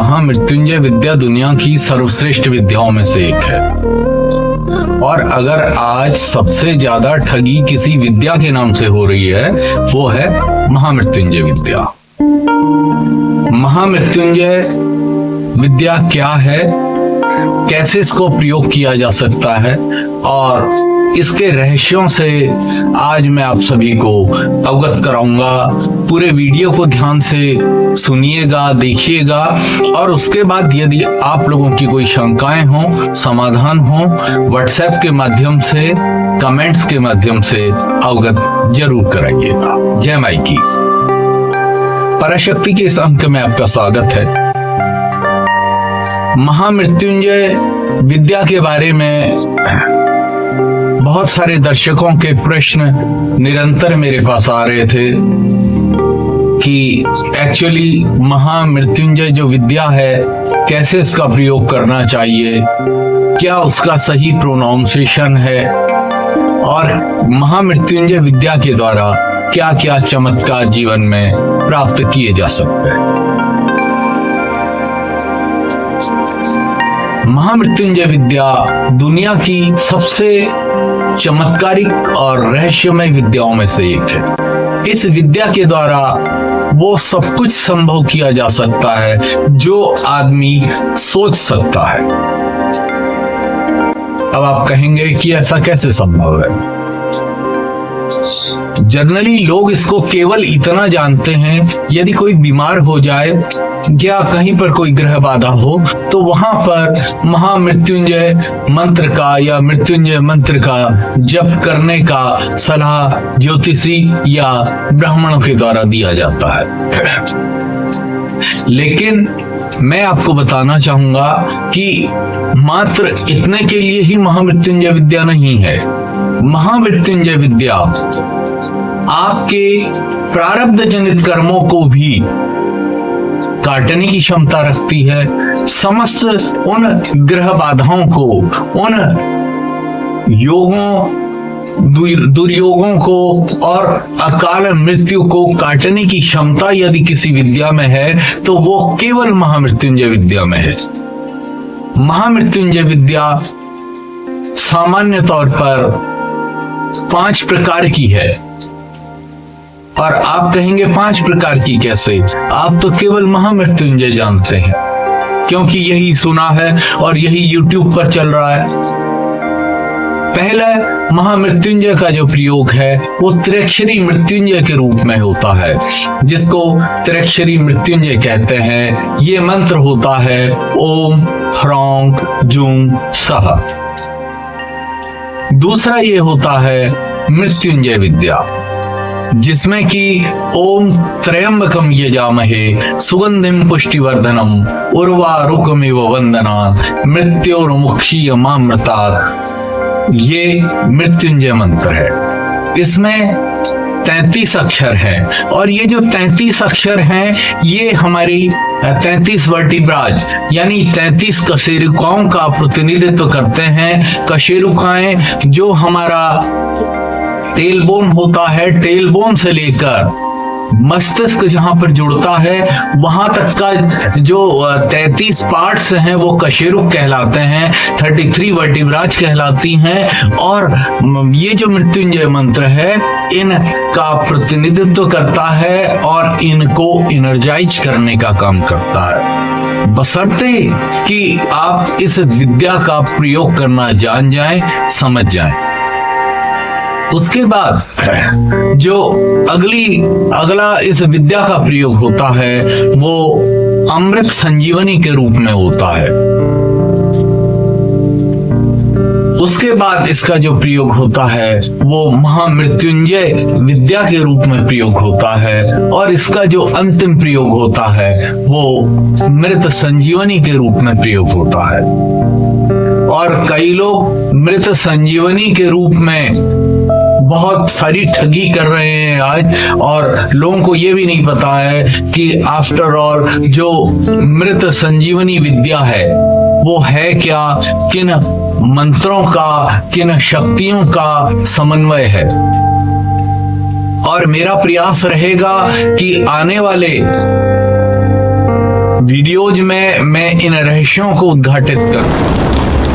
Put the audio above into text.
महामृत्युंजय विद्या दुनिया की सर्वश्रेष्ठ विद्याओं में से एक है। और अगर आज सबसे ज्यादा ठगी किसी विद्या के नाम से हो रही है वो है महामृत्युंजय विद्या। महामृत्युंजय विद्या क्या है, कैसे इसको प्रयोग किया जा सकता है और इसके रहस्यों से आज मैं आप सभी को अवगत कराऊंगा। पूरे वीडियो को ध्यान से सुनिएगा, देखिएगा और उसके बाद यदि आप लोगों की कोई शंकाएं हो, समाधान हो, व्हाट्सएप के माध्यम से, कमेंट्स के माध्यम से अवगत जरूर कराइएगा। जय माई की। पराशक्ति के इस अंक में आपका स्वागत है। महामृत्युंजय विद्या के बारे में बहुत सारे दर्शकों के प्रश्न निरंतर मेरे पास आ रहे थे कि एक्चुअली महामृत्युंजय जो विद्या है कैसे इसका प्रयोग करना चाहिए, क्या उसका सही प्रोनाउंसिएशन है और महामृत्युंजय विद्या के द्वारा क्या क्या चमत्कार जीवन में प्राप्त किए जा सकते हैं। महामृत्युंजय विद्या दुनिया की सबसे चमत्कारिक और रहस्यमय विद्याओं में से एक है। इस विद्या के द्वारा वो सब कुछ संभव किया जा सकता है जो आदमी सोच सकता है। अब आप कहेंगे कि ऐसा कैसे संभव है। जनरली लोग इसको केवल इतना जानते हैं, यदि कोई बीमार हो जाए या कहीं पर कोई ग्रह बाधा हो तो वहां पर महामृत्युंजय मंत्र का या मृत्युंजय मंत्र का जप करने का सलाह ज्योतिषी या ब्राह्मणों के द्वारा दिया जाता है। लेकिन मैं आपको बताना चाहूंगा कि मात्र इतने के लिए ही महामृत्युंजय विद्या नहीं है। महामृत्युंजय विद्या आपके प्रारब्ध जनित कर्मों को भी काटने की क्षमता रखती है। समस्त उन ग्रह बाधाओं को, उन योगों, दुर्योगों को और अकाल मृत्यु को काटने की क्षमता यदि किसी विद्या में है तो वो केवल महामृत्युंजय विद्या में है। महामृत्युंजय विद्या सामान्य तौर पर 5 प्रकार की है। और आप कहेंगे 5 प्रकार की कैसे? आप तो केवल महामृत्युंजय जानते हैं क्योंकि यही सुना है और यही YouTube पर चल रहा है। पहला महामृत्युंजय का जो प्रयोग है वो त्रिअक्षरी मृत्युंजय के रूप में होता है, जिसको त्रिअक्षरी मृत्युंजय कहते हैं। ये मंत्र होता है ओम ह्रौं जूं सः। दूसरा ये होता है मृत्युंजय विद्या, जिसमें कि ओम त्र्यंबकम यजामहे सुगंधिम पुष्टिवर्धनम उर्वारुकमिव वंदनात् मृत्योर्मुक्षीयमामृतात्। ये मृत्युंजय मंत्र है। इसमें 33 अक्षर हैं और ये जो 33 अक्षर हैं ये हमारी 33 वर्टिब्राज यानी 33 कशेरुकाओं का प्रतिनिधित्व करते हैं। कशेरुकाएं जो हमारा टेलबोन होता है, टेलबोन से लेकर मस्तिष्क जहां पर जुड़ता है वहां तक का जो 33 पार्ट्स हैं वो कशेरुक कहलाते हैं, 33 वर्टिब्राज कहलाती हैं। और ये जो मृत्युंजय मंत्र है इनका प्रतिनिधित्व करता है और इनको एनर्जाइज करने का काम करता है, बशर्ते कि आप इस विद्या का प्रयोग करना जान जाएं, समझ जाएं। उसके बाद जो अगला इस विद्या का प्रयोग होता है वो अमृत संजीवनी के रूप में होता है। उसके बाद इसका जो प्रयोग होता है वो महामृत्युंजय विद्या के रूप में प्रयोग होता है और इसका जो अंतिम प्रयोग होता है वो मृत संजीवनी के रूप में प्रयोग होता है। और कई लोग मृत संजीवनी के रूप में बहुत सारी ठगी कर रहे हैं आज, और लोगों को ये भी नहीं पता है कि आफ्टर ऑल जो मृत संजीवनी विद्या है वो है क्या, किन मंत्रों का, किन शक्तियों का समन्वय है। और मेरा प्रयास रहेगा कि आने वाले वीडियोज में मैं इन रहस्यों को उद्घाटित करूं।